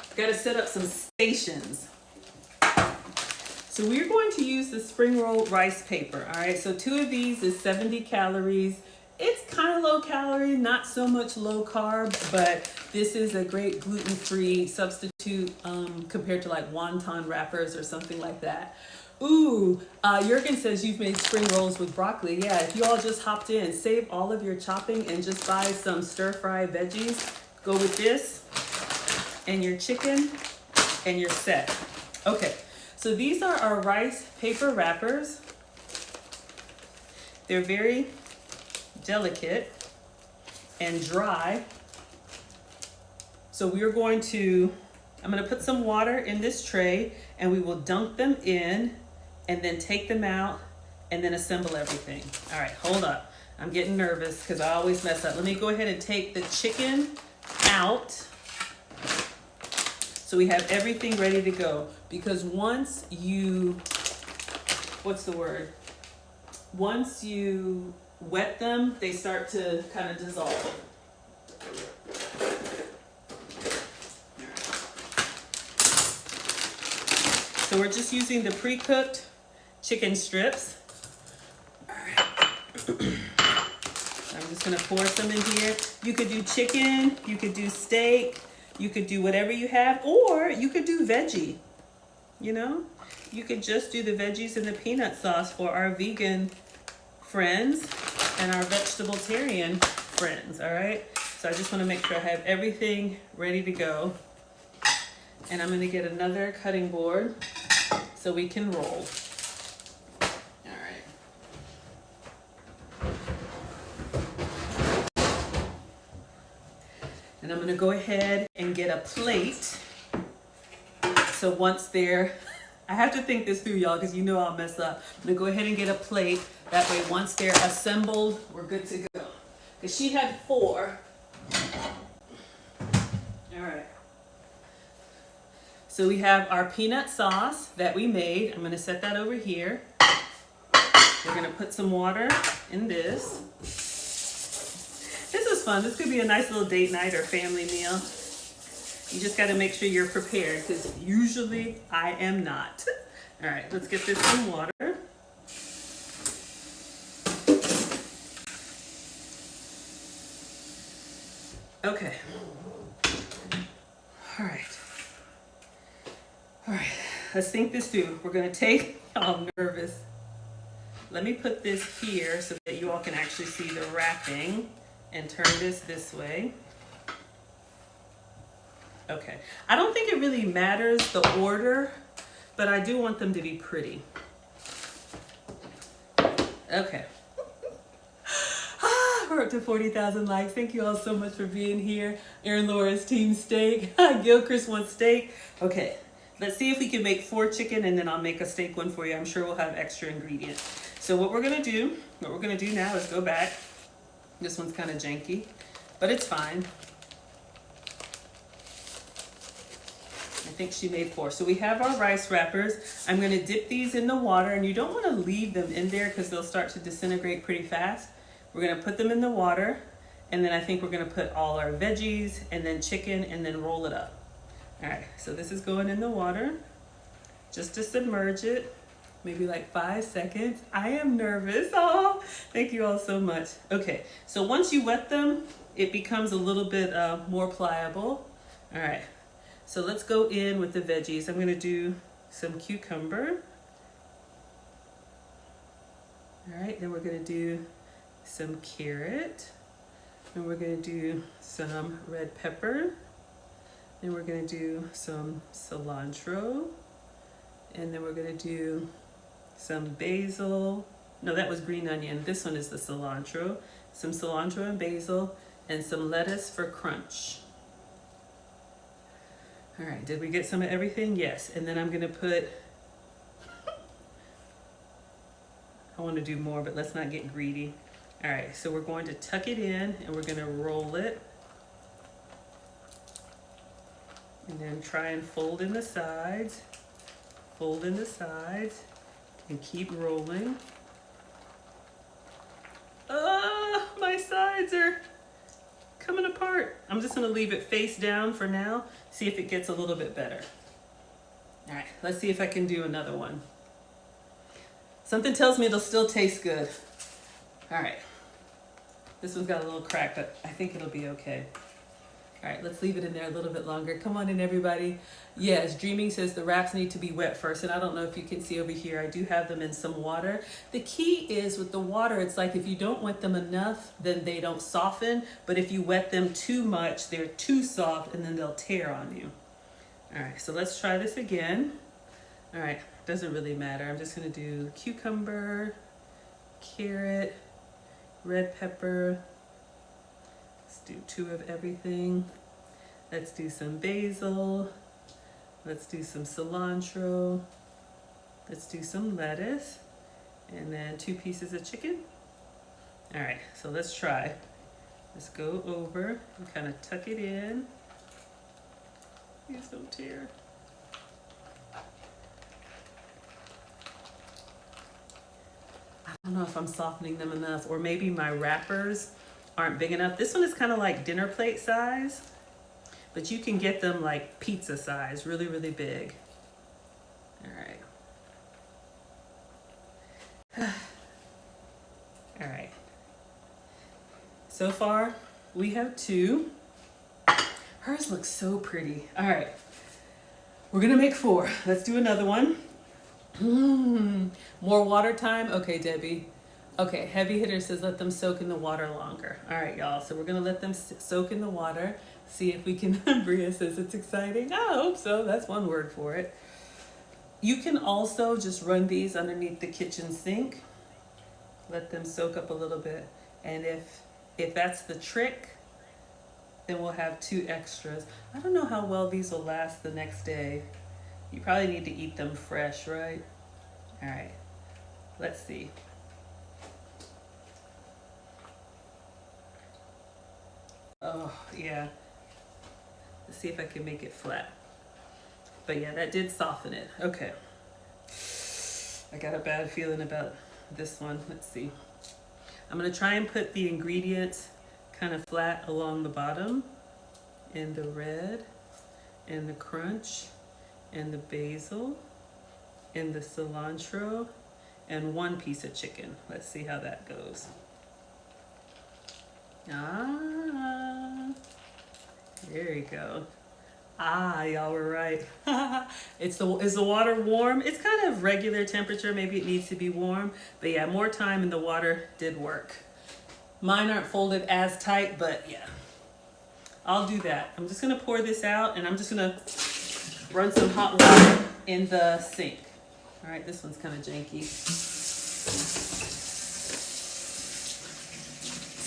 I've got to set up some stations. So we're going to use the spring roll rice paper. All right, so 2 of these is 70 calories. It's kind of low calorie, not so much low carb, but this is a great gluten-free substitute compared to like wonton wrappers or something like that. Ooh, Jurgen says you've made spring rolls with broccoli. Yeah, if you all just hopped in, save all of your chopping and just buy some stir-fry veggies. Go with this and your chicken and you're set. Okay, so these are our rice paper wrappers. They're very delicate and dry. So we're going to, I'm going to put some water in this tray and we will dunk them in and then take them out and then assemble everything. All right, hold up. I'm getting nervous because I always mess up. Let me go ahead and take the chicken out so we have everything ready to go. Because once you, what's the word? Once you wet them, they start to kind of dissolve. So we're just using the pre-cooked chicken strips. All right. I'm just gonna pour some in here. You could do chicken, you could do steak, you could do whatever you have, or you could do veggie, you know? You could just do the veggies and the peanut sauce for our vegan friends and our vegetarian friends, all right? So I just wanna make sure I have everything ready to go. And I'm gonna get another cutting board so we can roll. All right. And I'm gonna go ahead and get a plate. So once they're, I have to think this through, y'all, because you know I'll mess up. I'm gonna go ahead and get a plate. That way, once they're assembled, we're good to go. Because she had 4. All right. So we have our peanut sauce that we made. I'm gonna set that over here. We're gonna put some water in this. This is fun. This could be a nice little date night or family meal. You just gotta make sure you're prepared because usually I am not. All right, let's get this in water. Okay. All right. All right, let's think this through. We're gonna take, oh, I'm nervous. Let me put this here so that you all can actually see the wrapping and turn this way. Okay, I don't think it really matters the order, but I do want them to be pretty. Okay. We're up to 40,000 likes. Thank you all so much for being here. Erin Laura's team steak. Gilchrist wants steak. Okay, let's see if we can make 4 chicken and then I'll make a steak one for you. I'm sure we'll have extra ingredients. So what we're gonna do now is go back. This one's kind of janky, but it's fine. I think she made 4. So we have our rice wrappers. I'm gonna dip these in the water, and you don't wanna leave them in there because they'll start to disintegrate pretty fast. We're gonna put them in the water, and then I think we're gonna put all our veggies and then chicken and then roll it up. All right, so this is going in the water, just to submerge it, maybe like 5 seconds. I am nervous, oh, thank you all so much. Okay, so once you wet them, it becomes a little bit more pliable. All right. So let's go in with the veggies. I'm gonna do some cucumber. All right, then we're gonna do some carrot. And we're gonna do some red pepper. Then we're gonna do some cilantro. And then we're gonna do some basil. No, that was green onion. This one is the cilantro. Some cilantro and basil, and some lettuce for crunch. All right, did we get some of everything? Yes, and then I'm gonna put, I wanna do more, but let's not get greedy. All right, so we're going to tuck it in and we're gonna roll it. And then try and fold in the sides, and keep rolling. My sides are coming apart. I'm just gonna leave it face down for now, see if it gets a little bit better. All right, let's see if I can do another one. Something tells me it'll still taste good. All right, this one's got a little crack, but I think it'll be okay. All right, let's leave it in there a little bit longer. Come on in, everybody. Yes, Dreaming says the wraps need to be wet first, and I don't know if you can see over here, I do have them in some water. The key is with the water, it's like if you don't wet them enough, then they don't soften, but if you wet them too much, they're too soft, and then they'll tear on you. All right, so let's try this again. All right, doesn't really matter. I'm just gonna do cucumber, carrot, red pepper. Let's do 2 of everything. Let's do some basil. Let's do some cilantro. Let's do some lettuce. And then 2 pieces of chicken. All right, so let's try. Let's go over and kind of tuck it in. Please don't tear. I don't know if I'm softening them enough, or maybe my wrappers aren't big enough. This one is kind of like dinner plate size, but you can get them like pizza size, really, really big. All right. All right. So far, we have 2. Hers looks so pretty. All right. We're gonna make 4. Let's do another one. More water time? Okay, Debbie. Okay, Heavy Hitter says let them soak in the water longer. All right, y'all, so we're gonna let them soak in the water, see if we can, Bria says it's exciting. I hope so, that's one word for it. You can also just run these underneath the kitchen sink, let them soak up a little bit, and if that's the trick, then we'll have 2 extras. I don't know how well these will last the next day. You probably need to eat them fresh, right? All right, let's see. Oh, yeah. Let's see if I can make it flat. But yeah, that did soften it. Okay. I got a bad feeling about this one. Let's see. I'm gonna try and put the ingredients kind of flat along the bottom, and the red, and the crunch, and the basil, and the cilantro, and 1 piece of chicken. Let's see how that goes. There you go. Y'all were right. Is the water warm? It's kind of regular temperature. Maybe it needs to be warm. But yeah, more time in the water did work. Mine aren't folded as tight, but yeah. I'll do that. I'm just gonna pour this out, and I'm just gonna run some hot water in the sink. All right, this one's kind of janky.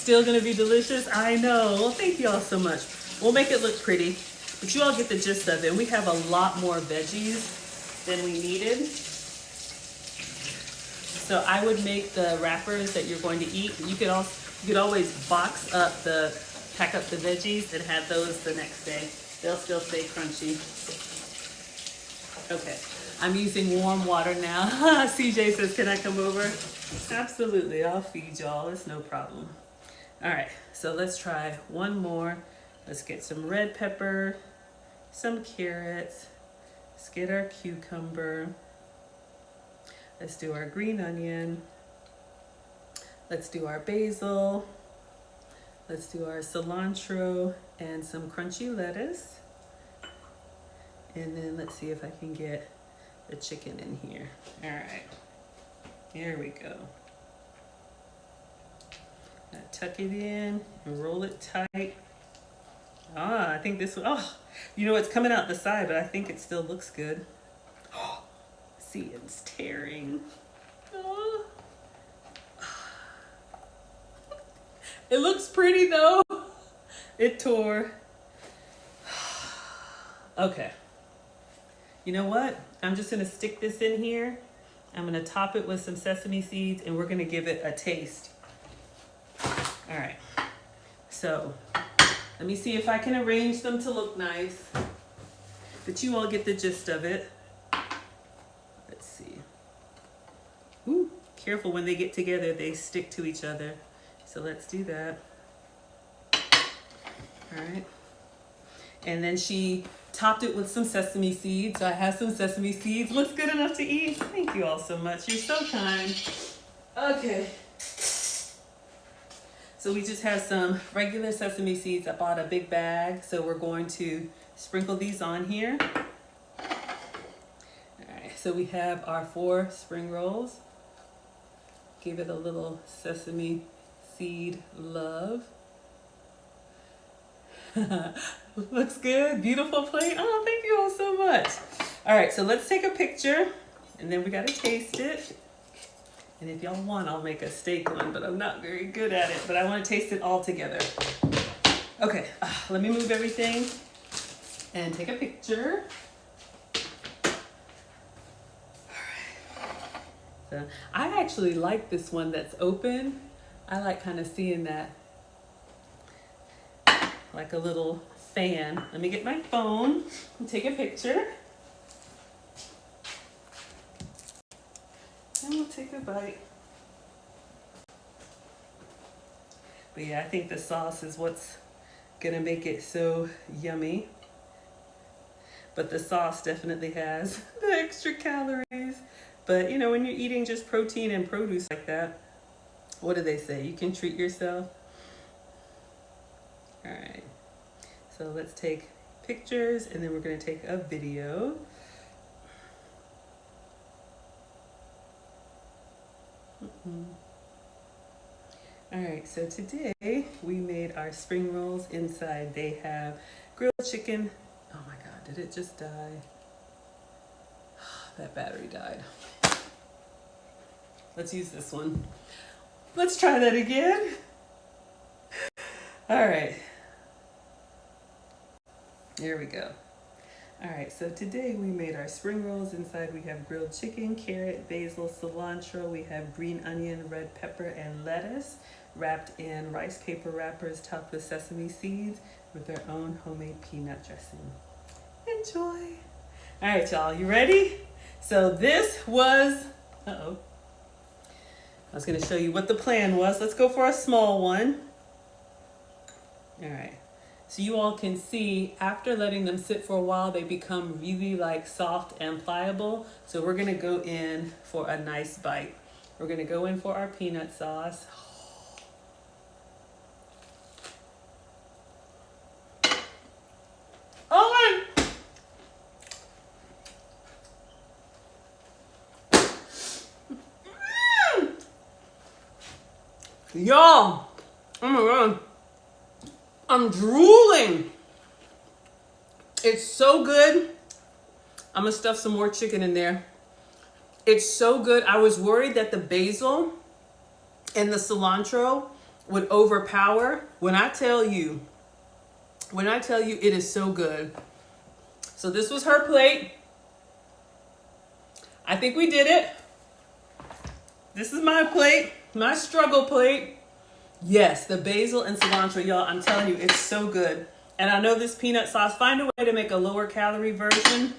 still gonna be delicious? I know. Well, thank you all so much. We'll make it look pretty, but you all get the gist of it. And we have a lot more veggies than we needed. So I would make the wrappers that you're going to eat. You could always pack up the veggies and have those the next day. They'll still stay crunchy. Okay, I'm using warm water now. CJ says, can I come over? Absolutely, I'll feed y'all, it's no problem. All right, so let's try one more. Let's get some red pepper, some carrots. Let's get our cucumber. Let's do our green onion. Let's do our basil. Let's do our cilantro and some crunchy lettuce. And then let's see if I can get the chicken in here. All right, here we go. Now tuck it in and roll it tight. I think this one, you know, it's coming out the side, but I think it still looks good. See, it's tearing. It looks pretty though. It tore. Okay. You know what? I'm just gonna stick this in here. I'm gonna top it with some sesame seeds and we're gonna give it a taste. All right. So let me see if I can arrange them to look nice. But you all get the gist of it. Let's see. Ooh, careful when they get together, they stick to each other. So let's do that. All right. And then she topped it with some sesame seeds. So I have some sesame seeds. Looks good enough to eat. Thank you all so much. You're so kind. Okay. So we just have some regular sesame seeds. I bought a big bag. So we're going to sprinkle these on here. All right. So we have our 4 spring rolls. Give it a little sesame seed love. Looks good. Beautiful plate. Oh, thank you all so much. All right, so let's take a picture and then we got to taste it. And if y'all want, I'll make a steak one, but I'm not very good at it, but I want to taste it all together. Okay, let me move everything and take a picture. All right. So I actually like this one that's open. I like kind of seeing that, like a little fan. Let me get my phone and take a picture. And we'll take a bite. But yeah, I think the sauce is what's gonna make it so yummy. But the sauce definitely has the extra calories. But you know, when you're eating just protein and produce like that, what do they say? You can treat yourself. All right, so let's take pictures and then we're gonna take a video. All right, so today we made our spring rolls. Inside they have grilled chicken. Oh my God, did it just die? That battery died. Let's use this one. Let's try that again. All right. There we go. All right, so today we made our spring rolls. Inside we have grilled chicken, carrot, basil, cilantro. We have green onion, red pepper, and lettuce wrapped in rice paper wrappers topped with sesame seeds with their own homemade peanut dressing. Enjoy. All right, y'all, you ready? So this was, I was gonna show you what the plan was. Let's go for a small one. All right. So you all can see after letting them sit for a while, they become really like soft and pliable. So we're gonna go in for a nice bite. We're gonna go in for our peanut sauce. Oh my! Y'all, oh my God. I'm drooling. It's so good. I'm gonna stuff some more chicken in there. It's so good. I was worried that the basil and the cilantro would overpower. When I tell you it is so good. So this was her plate. I think we did it. This is my plate, my struggle plate. Yes, the basil and cilantro, y'all, I'm telling you, it's so good. And I know this peanut sauce, find a way to make a lower calorie version.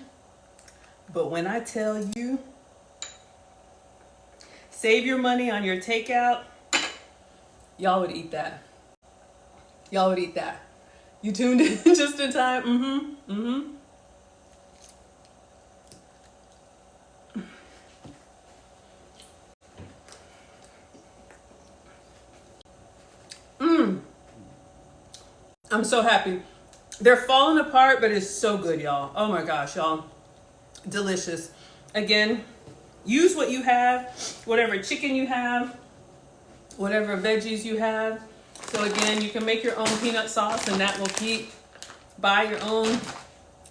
But when I tell you, save your money on your takeout, y'all would eat that. Y'all would eat that. You tuned in just in time. I'm so happy. They're falling apart, but it's so good, y'all. Oh my gosh, y'all. Delicious. Again, use what you have, whatever chicken you have, whatever veggies you have. So again, you can make your own peanut sauce, and that will keep. Buy your own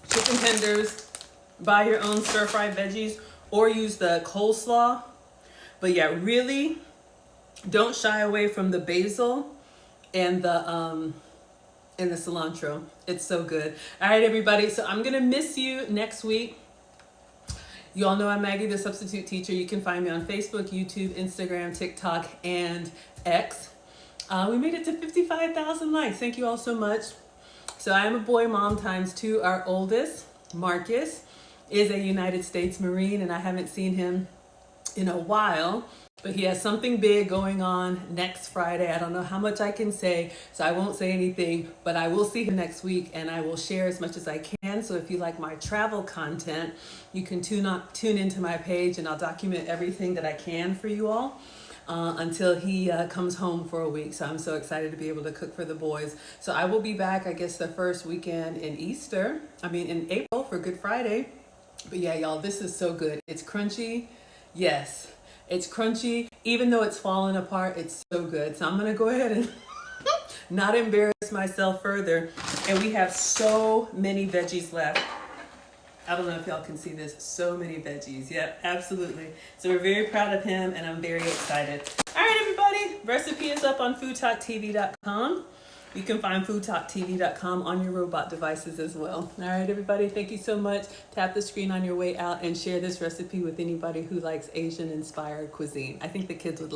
chicken tenders, buy your own stir-fried veggies, or use the coleslaw. But yeah, really don't shy away from the basil and the cilantro. It's so good. All right, everybody. So I'm gonna miss you next week. You all know I'm Maggie, the substitute teacher. You can find me on Facebook, YouTube, Instagram, TikTok, and X. We made it to 55,000 likes. Thank you all so much. So I am a boy mom times 2. Our oldest, Marcus, is a United States Marine, and I haven't seen him in a while. But he has something big going on next Friday. I don't know how much I can say, so I won't say anything, but I will see him next week, and I will share as much as I can. So if you like my travel content, you can tune into my page, and I'll document everything that I can for you all until he comes home for a week. So I'm so excited to be able to cook for the boys. So I will be back, I guess, the first weekend in in April for Good Friday. But yeah, y'all, this is so good. It's crunchy. Yes. It's crunchy, even though it's falling apart, it's so good. So I'm gonna go ahead and not embarrass myself further. And we have so many veggies left. I don't know if y'all can see this, so many veggies. Yep, absolutely. So we're very proud of him, and I'm very excited. All right, everybody, recipe is up on FoodTokTV.com. You can find FoodTokTV.com on your robot devices as well. All right, everybody, thank you so much. Tap the screen on your way out and share this recipe with anybody who likes Asian-inspired cuisine. I think the kids would like